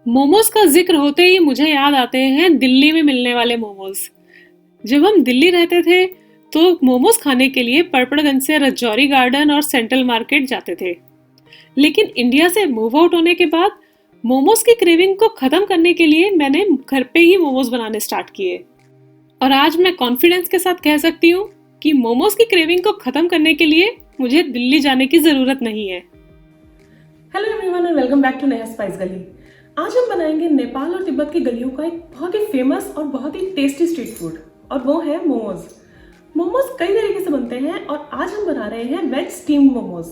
मोमोज का जिक्र होते ही मुझे याद आते हैं दिल्ली में मिलने वाले मोमोज। जब हम दिल्ली रहते थे तो मोमोज खाने के लिए परपड़गंज से रजौरी गार्डन और सेंट्रल मार्केट जाते थे। लेकिन इंडिया से मूव आउट होने के बाद मोमोज की क्रेविंग को खत्म करने के लिए मैंने घर पे ही मोमोज बनाने स्टार्ट किए। और आज मैं कॉन्फिडेंस के साथ कह सकती हूँ कि मोमोज की क्रेविंग को खत्म करने के लिए मुझे दिल्ली जाने की जरूरत नहीं है। Hello everyone and welcome back to Naya spice Gali. आज हम बनाएंगे नेपाल और तिब्बत की गलियों का एक बहुत ही फेमस और बहुत ही टेस्टी स्ट्रीट फूड, और वो है मोमोज। मोमोज कई तरीके से बनते हैं और आज हम बना रहे हैं वेज स्टीम्ड मोमोज।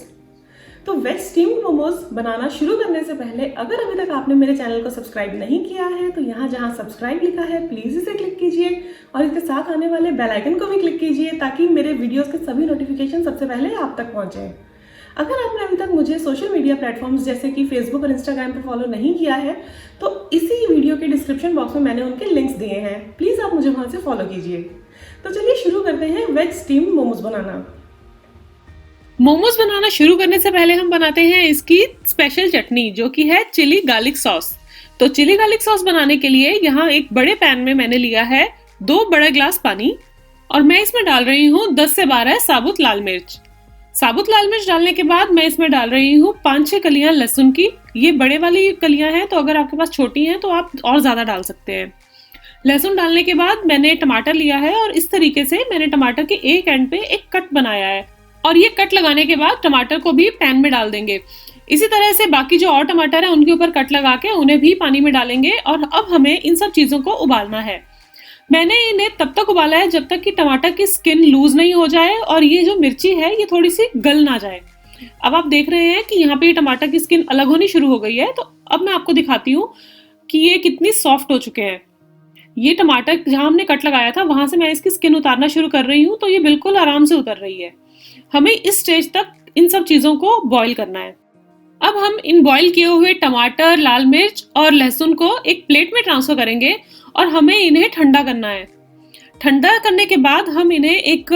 तो वेज स्टीम्ड मोमोज बनाना शुरू करने से पहले अगर अभी तक आपने मेरे चैनल को सब्सक्राइब नहीं किया है तो यहाँ जहाँ सब्सक्राइब लिखा है प्लीज़ इसे क्लिक कीजिए और इसके साथ आने वाले बेल आइकन को भी क्लिक कीजिए ताकि मेरे वीडियोज़ के सभी नोटिफिकेशन सबसे पहले आप तक पहुँचें। अगर आपने अभी तक मुझे सोशल मीडिया प्लेटफॉर्म्स जैसे कि फेसबुक और इंस्टाग्राम पर फॉलो नहीं किया है तो इसी वीडियो के डिस्क्रिप्शन बॉक्स में मैंने उनके लिंक्स दिए हैं, प्लीज़ आप मुझे वहाँ से फॉलो कीजिए। तो चलिए शुरू करते हैं वेज स्टीम्ड मोमोज बनाना। मोमोज बनाना शुरू करने से पहले हम बनाते हैं इसकी स्पेशल चटनी जो कि है चिली गार्लिक सॉस। तो चिली गार्लिक सॉस बनाने के लिए यहाँ एक बड़े पैन में मैंने लिया है 2 बड़े ग्लास पानी और मैं इसमें डाल रही हूँ 10 से 12 साबुत लाल मिर्च। साबुत लाल मिर्च डालने के बाद मैं इसमें डाल रही हूँ 5-6 कलियां लहसुन की। ये बड़े वाली कलियां हैं तो अगर आपके पास छोटी हैं तो आप और ज्यादा डाल सकते हैं। लहसुन डालने के बाद मैंने टमाटर लिया है और इस तरीके से मैंने टमाटर के एक एंड पे एक कट बनाया है और ये कट लगाने के बाद टमाटर को भी पैन में डाल देंगे। इसी तरह से बाकी जो और टमाटर है उनके ऊपर कट लगा के उन्हें भी पानी में डालेंगे और अब हमें इन सब चीजों को उबालना है। मैंने इन्हें तब तक उबाला है जब तक कि टमाटर की स्किन लूज नहीं हो जाए और ये जो मिर्ची है ये थोड़ी सी गल ना जाए। अब आप देख रहे हैं कि यहाँ पे टमाटर की स्किन अलग होनी शुरू हो गई है, तो अब मैं आपको दिखाती हूँ कि ये कितनी सॉफ्ट हो चुके हैं। ये टमाटर जहाँ हमने कट लगाया था वहां से मैं इसकी स्किन उतारना शुरू कर रही हूँ तो ये बिल्कुल आराम से उतर रही है। हमें इस स्टेज तक इन सब चीजों को बॉईल करना है। अब हम इन बॉईल किए हुए टमाटर, लाल मिर्च और लहसुन को एक प्लेट में ट्रांसफर करेंगे और हमें इन्हें ठंडा करना है। ठंडा करने के बाद हम इन्हें एक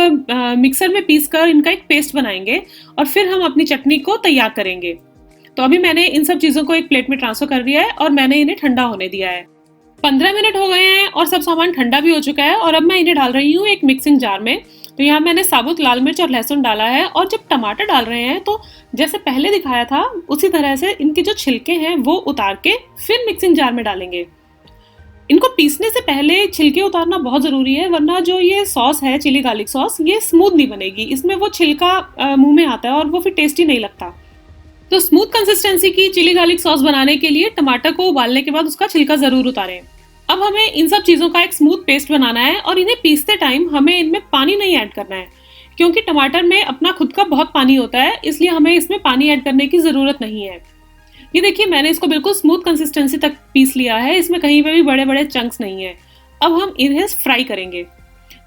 मिक्सर में पीसकर इनका एक पेस्ट बनाएंगे और फिर हम अपनी चटनी को तैयार करेंगे। तो अभी मैंने इन सब चीजों को एक प्लेट में ट्रांसफर कर दिया है और मैंने इन्हें ठंडा होने दिया है। 15 मिनट हो गए हैं और सब सामान ठंडा भी हो चुका है और अब मैं इन्हें डाल रही हूँ एक मिक्सिंग जार में। तो यहाँ मैंने साबुत लाल मिर्च और लहसुन डाला है और जब टमाटर डाल रहे हैं तो जैसे पहले दिखाया था उसी तरह से इनके जो छिलके हैं वो उतार के फिर मिक्सिंग जार में डालेंगे। इनको पीसने से पहले छिलके उतारना बहुत जरूरी है वरना जो ये सॉस है चिली गार्लिक सॉस ये स्मूथ नहीं बनेगी, इसमें वो छिलका मुंह में आता है और वो फिर टेस्टी नहीं लगता। तो स्मूथ कंसिस्टेंसी की चिली गार्लिक सॉस बनाने के लिए टमाटर को उबालने के बाद उसका छिलका जरूर उतारें। अब हमें इन सब चीजों का एक स्मूथ पेस्ट बनाना है और इन्हें पीसते टाइम हमें इनमें पानी नहीं ऐड करना है क्योंकि टमाटर में अपना खुद का बहुत पानी होता है, इसलिए हमें इसमें पानी ऐड करने की जरूरत नहीं है। ये देखिए मैंने इसको बिल्कुल स्मूथ कंसिस्टेंसी तक पीस लिया है, इसमें कहीं पे भी बड़े बड़े चंक्स नहीं है। अब हम इन्हें फ्राई करेंगे।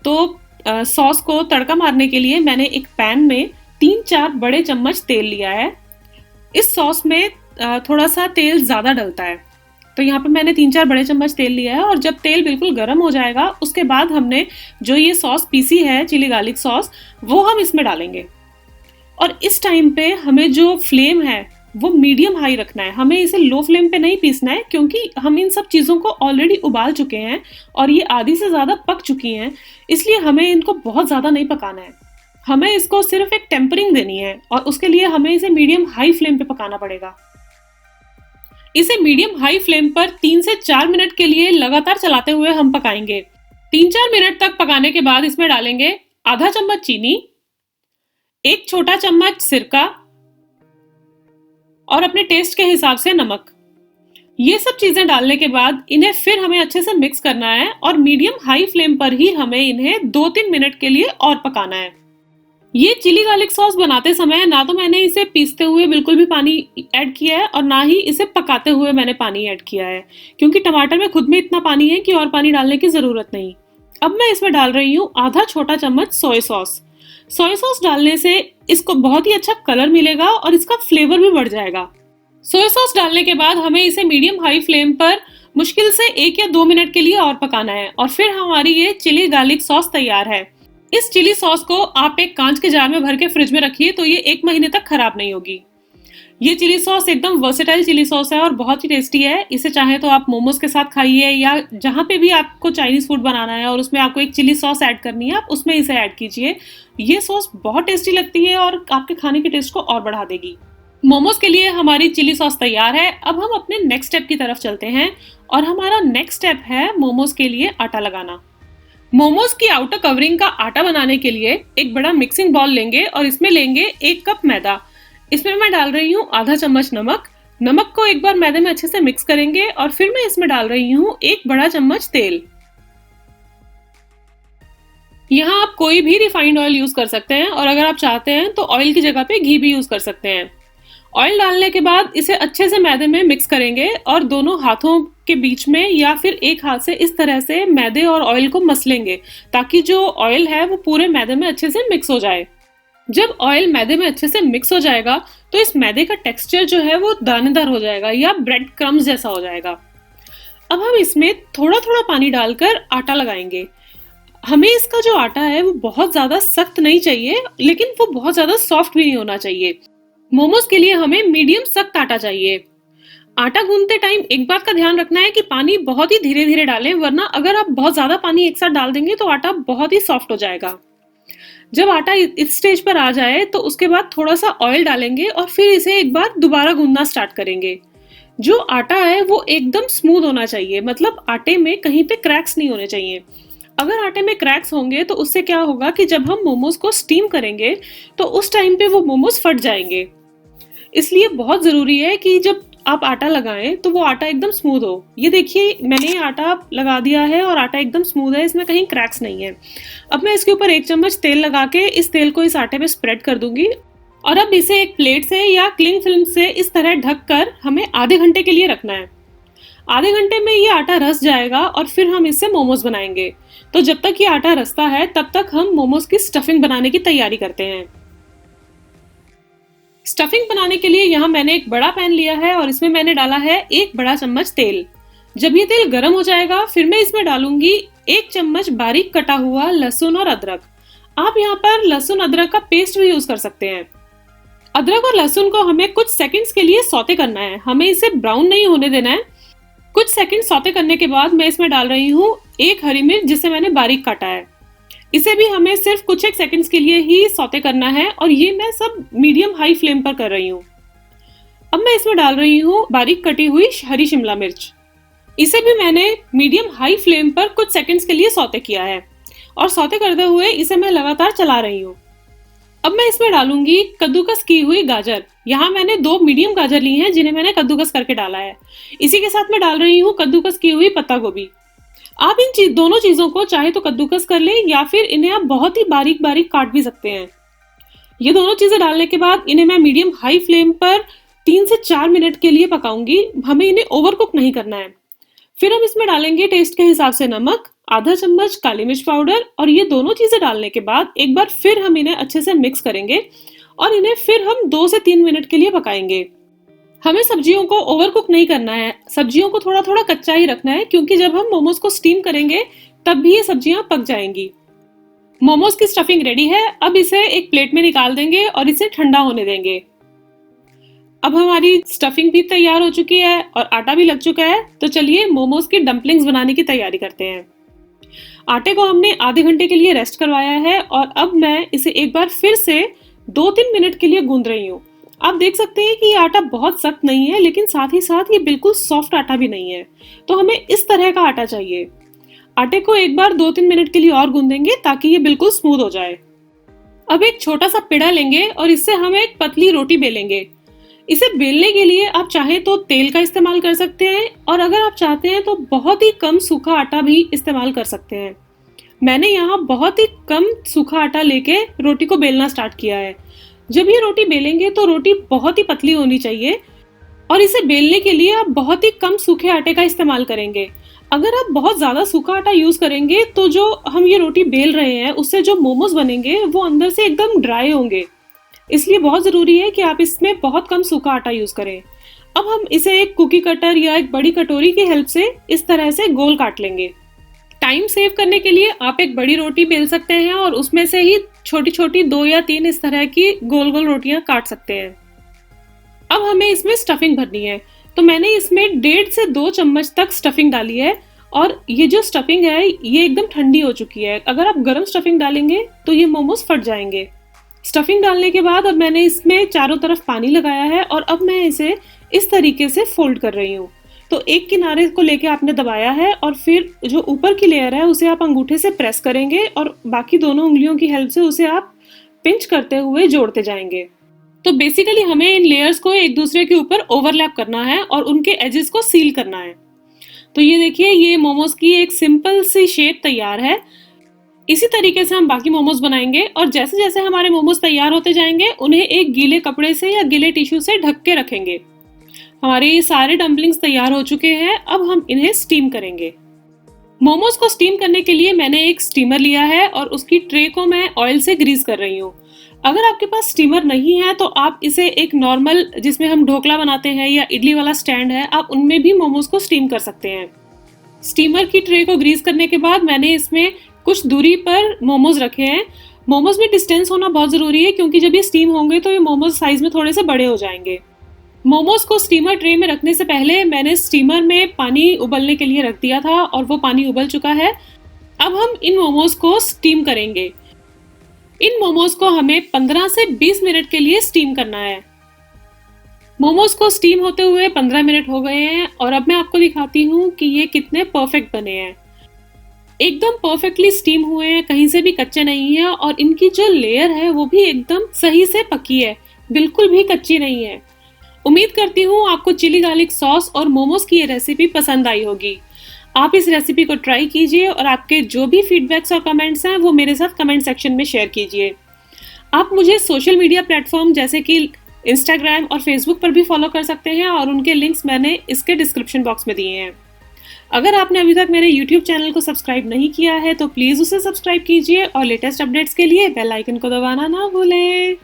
तो सॉस को तड़का मारने के लिए मैंने एक पैन में 3-4 बड़े चम्मच तेल लिया है। इस सॉस में थोड़ा सा तेल ज्यादा डलता है, तो यहाँ पे मैंने 3-4 बड़े चम्मच तेल लिया है और जब तेल बिल्कुल गर्म हो जाएगा उसके बाद हमने जो ये सॉस पीसी है चिली गार्लिक सॉस वो हम इसमें डालेंगे। और इस टाइम पे हमें जो फ्लेम है वो मीडियम हाई रखना है, हमें इसे लो फ्लेम पे नहीं पीसना है क्योंकि हम इन सब चीज़ों को ऑलरेडी उबाल चुके हैं और ये आधी से ज़्यादा पक चुकी हैं, इसलिए हमें इनको बहुत ज़्यादा नहीं पकाना है। हमें इसको सिर्फ एक टेम्परिंग देनी है और उसके लिए हमें इसे मीडियम हाई फ्लेम पे पकाना पड़ेगा। इसे मीडियम हाई फ्लेम पर 3 से 4 मिनट के लिए लगातार चलाते हुए हम पकाएंगे। 3-4 मिनट तक पकाने के बाद इसमें डालेंगे आधा चम्मच चीनी, 1 छोटा चम्मच सिरका और अपने टेस्ट के हिसाब से नमक। ये सब चीजें डालने के बाद इन्हें फिर हमें अच्छे से मिक्स करना है और मीडियम हाई फ्लेम पर ही हमें इन्हें 2-3 मिनट के लिए और पकाना है। ये चिली गार्लिक सॉस बनाते समय ना तो मैंने इसे पीसते हुए बिल्कुल भी पानी ऐड किया है और ना ही इसे पकाते हुए मैंने पानी ऐड किया है क्योंकि टमाटर में खुद में इतना पानी है कि और पानी डालने की जरूरत नहीं। अब मैं इसमें डाल रही हूँ आधा छोटा चम्मच सोया सॉस। सोया सॉस डालने से इसको बहुत ही अच्छा कलर मिलेगा और इसका फ्लेवर भी बढ़ जाएगा। सोया सॉस डालने के बाद हमें इसे मीडियम हाई फ्लेम पर मुश्किल से 1 या 2 मिनट के लिए और पकाना है और फिर हमारी ये चिली गार्लिक सॉस तैयार है। इस चिली सॉस को आप एक कांच के जार में भर के फ्रिज में रखिए तो ये 1 महीने तक खराब नहीं होगी। ये चिली सॉस एकदम वर्सेटाइल चिली सॉस है और बहुत ही टेस्टी है। इसे चाहे तो आप मोमोज के साथ खाइए या जहाँ पे भी आपको चाइनीज फूड बनाना है और उसमें आपको एक चिली सॉस ऐड करनी है, आप उसमें इसे ऐड कीजिए। ये सॉस बहुत टेस्टी लगती है और आपके खाने के टेस्ट को और बढ़ा देगी। मोमोज के लिए हमारी चिली सॉस तैयार है। अब हम अपने नेक्स्ट स्टेप की तरफ चलते हैं और हमारा नेक्स्ट स्टेप है मोमोज के लिए आटा लगाना। मोमोज की आउटर कवरिंग का आटा बनाने के लिए एक बड़ा मिक्सिंग बाउल लेंगे और इसमें लेंगे 1 कप मैदा। इसमें मैं डाल रही हूँ आधा चम्मच नमक। नमक को एक बार मैदे में अच्छे से मिक्स करेंगे और फिर मैं इसमें डाल रही हूँ 1 बड़ा चम्मच तेल। यहाँ आप कोई भी रिफाइंड ऑयल यूज कर सकते हैं और अगर आप चाहते हैं तो ऑयल की जगह पे घी भी यूज कर सकते हैं। ऑयल डालने के बाद इसे अच्छे से मैदे में मिक्स करेंगे और दोनों हाथों के बीच में या फिर एक हाथ से इस तरह से मैदे और ऑयल को मसलेंगे ताकि जो ऑयल है वो पूरे मैदे में अच्छे से मिक्स हो जाए। जब ऑयल मैदे में अच्छे से मिक्स हो जाएगा तो इस मैदे का टेक्सचर जो है वो दानेदार हो जाएगा या ब्रेड क्रम्स जैसा हो जाएगा। अब हम इसमें थोड़ा थोड़ा पानी डालकर आटा लगाएंगे। हमें इसका जो आटा है वो बहुत ज्यादा सख्त नहीं चाहिए लेकिन वो बहुत ज्यादा सॉफ्ट भी नहीं होना चाहिए। मोमोज के लिए हमें मीडियम सख्त आटा चाहिए। आटा गूंथते टाइम एक बात का ध्यान रखना है कि पानी बहुत ही धीरे धीरे डालें, वरना अगर आप बहुत ज्यादा पानी एक साथ डाल देंगे तो आटा बहुत ही सॉफ्ट हो जाएगा। जब आटा इस स्टेज पर आ जाए तो उसके बाद थोड़ा सा ऑयल डालेंगे और फिर इसे एक बार दोबारा गूंदना स्टार्ट करेंगे। जो आटा है वो एकदम स्मूथ होना चाहिए, मतलब आटे में कहीं पे क्रैक्स नहीं होने चाहिए। अगर आटे में क्रैक्स होंगे तो उससे क्या होगा कि जब हम मोमोज को स्टीम करेंगे तो उस टाइम पे वो मोमोज फट जाएंगे। इसलिए बहुत जरूरी है कि जब आप आटा लगाएं तो वो आटा एकदम स्मूथ हो। ये देखिए मैंने आटा लगा दिया है और आटा एकदम स्मूथ है, इसमें कहीं क्रैक्स नहीं है। अब मैं इसके ऊपर 1 चम्मच तेल लगा के इस तेल को इस आटे में स्प्रेड कर दूंगी और अब इसे एक प्लेट से या क्लिंग फिल्म से इस तरह ढक कर हमें आधे घंटे के लिए रखना है। आधे घंटे में ये आटा रस जाएगा और फिर हम इससे मोमोज बनाएंगे। तो जब तक ये आटा रसता है तब तक हम मोमोज की स्टफिंग बनाने की तैयारी करते हैं। स्टफिंग बनाने के लिए यहाँ मैंने एक बड़ा पैन लिया है और इसमें मैंने डाला है 1 बड़ा चम्मच तेल। जब ये तेल गर्म हो जाएगा फिर मैं इसमें डालूंगी 1 चम्मच बारीक कटा हुआ लहसुन और अदरक। आप यहाँ पर लहसुन अदरक का पेस्ट भी यूज कर सकते हैं। अदरक और लहसुन को हमें कुछ सेकंड्स के लिए सौते करना है, हमें इसे ब्राउन नहीं होने देना है। कुछ सेकंड सौते करने के बाद मैं इसमें डाल रही हूँ 1 हरी मिर्च जिसे मैंने बारीक काटा है। इसे भी हमें सिर्फ कुछ एक सेकंड्स के लिए ही सौते करना है और ये मैं सब मीडियम हाई फ्लेम पर कर रही हूँ। अब मैं इसमें डाल रही हूँ बारीक कटी हुई हरी शिमला मिर्च। इसे भी मैंने मीडियम हाई फ्लेम पर कुछ सेकंड्स के लिए सौते किया है और सौते करते हुए इसे मैं लगातार चला रही हूँ। अब मैं इसमें डालूंगी कद्दूकस की हुई गाजर। यहाँ मैंने 2 मीडियम गाजर ली हैं जिन्हें मैंने कद्दूकस करके डाला है। इसी के साथ मैं डाल रही हूँ कद्दूकस की हुई पत्ता गोभी। आप इन दोनों चीजों को चाहे तो कद्दूकस कर लें या फिर इन्हें आप बहुत ही बारीक बारीक काट भी सकते हैं। ये दोनों चीजें डालने के बाद इन्हें मैं मीडियम हाई फ्लेम पर 3 से 4 मिनट के लिए पकाऊंगी। हमें इन्हें ओवर कुक नहीं करना है। फिर हम इसमें डालेंगे टेस्ट के हिसाब से नमक, आधा चम्मच काली मिर्च पाउडर और ये दोनों चीजें डालने के बाद एक बार फिर हम इन्हें अच्छे से मिक्स करेंगे और इन्हें फिर हम 2 से 3 मिनट के लिए पकाएंगे। हमें सब्जियों को ओवर कुक नहीं करना है, सब्जियों को थोड़ा थोड़ा कच्चा ही रखना है क्योंकि जब हम मोमोज को स्टीम करेंगे तब भी ये सब्जियां पक जाएंगी। मोमोज की स्टफिंग रेडी है। अब इसे एक प्लेट में निकाल देंगे और इसे ठंडा होने देंगे। अब हमारी स्टफिंग भी तैयार हो चुकी है और आटा भी लग चुका है। तो चलिए मोमोज की डम्पलिंग्स बनाने की तैयारी करते हैं। आटे को हमने आधे घंटे के लिए रेस्ट करवाया है और अब मैं इसे एक बार फिर से 2-3 मिनट के लिए गूंद रही हूँ। आप देख सकते हैं कि ये आटा बहुत सख्त नहीं है लेकिन साथ ही साथ ये बिल्कुल सॉफ्ट आटा भी नहीं है। तो हमें इस तरह का आटा चाहिए। आटे को एक बार 2-3 मिनट के लिए और गूंदेंगे ताकि ये बिल्कुल स्मूथ हो जाए। अब एक छोटा सा पेड़ा लेंगे और इससे हम एक पतली रोटी बेलेंगे। इसे बेलने के लिए आप चाहें तो तेल का इस्तेमाल कर सकते हैं और अगर आप चाहते हैं तो बहुत ही कम सूखा आटा भी इस्तेमाल कर सकते हैं। मैंने यहाँ बहुत ही कम सूखा आटा लेके रोटी को बेलना स्टार्ट किया है। जब ये रोटी बेलेंगे तो रोटी बहुत ही पतली होनी चाहिए और इसे बेलने के लिए आप बहुत ही कम सूखे आटे का इस्तेमाल करेंगे। अगर आप बहुत ज्यादा सूखा आटा यूज करेंगे तो जो हम ये रोटी बेल रहे हैं उससे जो मोमोज बनेंगे वो अंदर से एकदम ड्राई होंगे। इसलिए बहुत जरूरी है कि आप इसमें बहुत कम सूखा आटा यूज करें। अब हम इसे एक कुकी कटर या एक बड़ी कटोरी की हेल्प से इस तरह से गोल काट लेंगे। टाइम सेव करने के लिए आप एक बड़ी रोटी बेल सकते हैं और उसमें से ही छोटी छोटी 2 या 3 इस तरह की गोल गोल रोटियां काट सकते हैं। अब हमें इसमें स्टफिंग भरनी है। तो मैंने इसमें 1.5 से 2 चम्मच तक स्टफिंग डाली है और ये जो स्टफिंग है ये एकदम ठंडी हो चुकी है। अगर आप गर्म स्टफिंग डालेंगे तो ये मोमोज फट जाएंगे। स्टफिंग डालने के बाद अब मैंने इसमें चारों तरफ पानी लगाया है और अब मैं इसे इस तरीके से फोल्ड कर रही हूँ। तो एक किनारे को लेके आपने दबाया है और फिर जो ऊपर की लेयर है उसे आप अंगूठे से प्रेस करेंगे और बाकी दोनों उंगलियों की हेल्प से उसे आप पिंच करते हुए जोड़ते जाएंगे। तो बेसिकली हमें इन लेयर्स को एक दूसरे के ऊपर ओवरलैप करना है और उनके एजेस को सील करना है। तो ये देखिए, ये मोमोज की एक सिंपल सी शेप तैयार है। इसी तरीके से हम बाकी मोमोज बनाएंगे और जैसे जैसे हमारे मोमोज तैयार होते जाएंगे उन्हें एक गीले कपड़े से या गीले टिश्यू से ढक के रखेंगे। हमारे ये सारे डम्पलिंग्स तैयार हो चुके हैं। अब हम इन्हें स्टीम करेंगे। मोमोज को स्टीम करने के लिए मैंने एक स्टीमर लिया है और उसकी ट्रे को मैं ऑयल से ग्रीस कर रही हूँ। अगर आपके पास स्टीमर नहीं है तो आप इसे एक नॉर्मल जिसमें हम ढोकला बनाते हैं या इडली वाला स्टैंड है, आप उनमें भी मोमोज को स्टीम कर सकते हैं। स्टीमर की ट्रे को ग्रीस करने के बाद मैंने इसमें कुछ दूरी पर मोमोज रखे हैं। मोमोज में डिस्टेंस होना बहुत ज़रूरी है क्योंकि जब ये स्टीम होंगे तो ये मोमोज साइज में थोड़े से बड़े हो जाएंगे। मोमोज को स्टीमर ट्रे में रखने से पहले मैंने स्टीमर में पानी उबलने के लिए रख दिया था और वो पानी उबल चुका है। अब हम इन मोमोज को स्टीम करेंगे। इन मोमोज को हमें 15 से 20 मिनट के लिए स्टीम करना है। मोमोज को स्टीम होते हुए 15 मिनट हो गए हैं और अब मैं आपको दिखाती हूँ कि ये कितने परफेक्ट बने हैं। एकदम परफेक्टली स्टीम हुए हैं, कहीं से भी कच्चे नहीं है और इनकी जो लेयर है वो भी एकदम सही से पकी है, बिल्कुल भी कच्ची नहीं है। उम्मीद करती हूँ आपको चिली गार्लिक सॉस और मोमोज की ये रेसिपी पसंद आई होगी। आप इस रेसिपी को ट्राई कीजिए और आपके जो भी फीडबैक्स और कमेंट्स हैं वो मेरे साथ कमेंट सेक्शन में शेयर कीजिए। आप मुझे सोशल मीडिया प्लेटफॉर्म जैसे कि इंस्टाग्राम और फेसबुक पर भी फॉलो कर सकते हैं और उनके लिंक्स मैंने इसके डिस्क्रिप्शन बॉक्स में दिए हैं। अगर आपने अभी तक मेरे YouTube चैनल को सब्सक्राइब नहीं किया है तो प्लीज़ उसे सब्सक्राइब कीजिए और लेटेस्ट अपडेट्स के लिए बेल आइकन को दबाना ना भूलें।